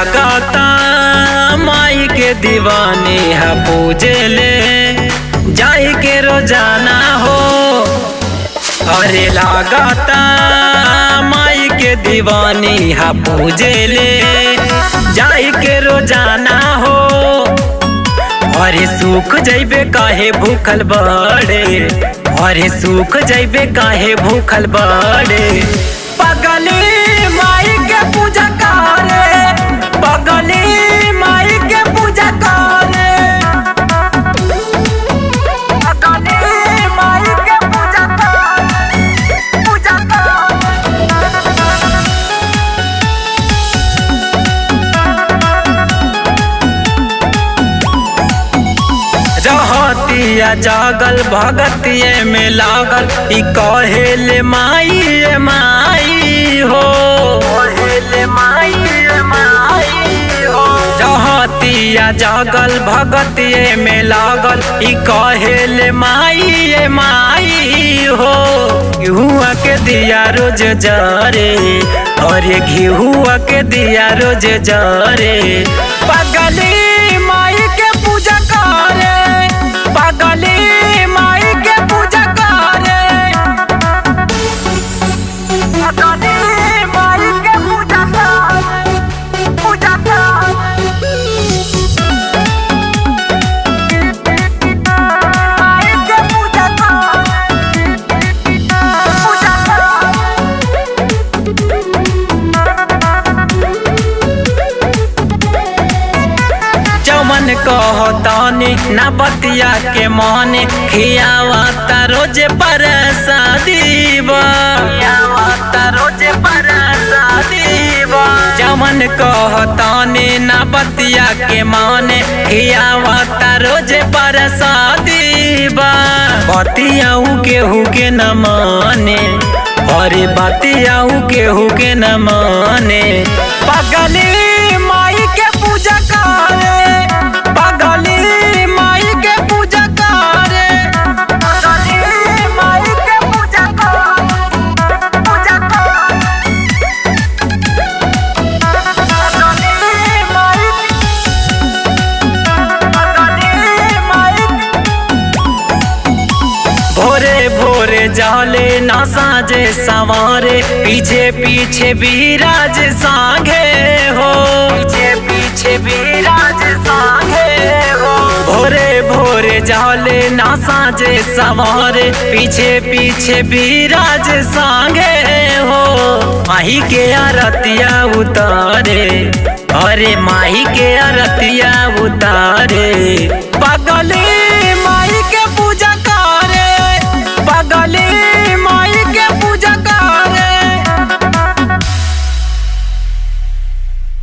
लागता माई के दीवानी है पूजे ले जाई के रोजाना हो। अरे लागता माई के दीवानी है पूजे ले जाई के रोजाना हो। अरे सूख जैबे काहे भूखल बड़े, अरे सूख जैबे काहे भूखल बड़े। पगली माई के पूजा करे, पगली माई के पूजा करे, पगली माई के पूजा करे, पूजा रहतिया जागल भगतिये में लागल ई कहेले माई माई हो, कहेले माई माई हो। रहतिया जागल भगतिये में लागल ई कहेले माई माई हो। घिहुआ के दिया रोज जरे, अरे घिहुआ के दिया रोज जरे। पगली माई के पूजा करे, पगली माई के पूजा करे, पगली माई के पूजा करे, पूजा करे। माई के पूजा करे, पूजा चमन कहतानी ना बतिया के माने खियावा रोज परसादी बा, खियावा रोज परसादी बा। चमन कहतानी ना बतिया के माने खियावा रोज परसादी बा। बतियाऊ केहू के न माने, अरे बतियाऊ केहू के न माने। पगली माई के पूजा करे, पगली माई के पूजा करे, पगली माई के पूजा करे, पूजा करे। पगली माई, पगली माई। भोरे भोरे जाले ना साजे सवारे, पीछे पीछे विराज सांगे हो, पीछे पीछे विराज सांगे हो। भोरे भोरे जाले ना साजे सवारे, पीछे पीछे विराज सांगे हो। माही के आरतिया उतारे, अरे माही के आरतिया उतारे।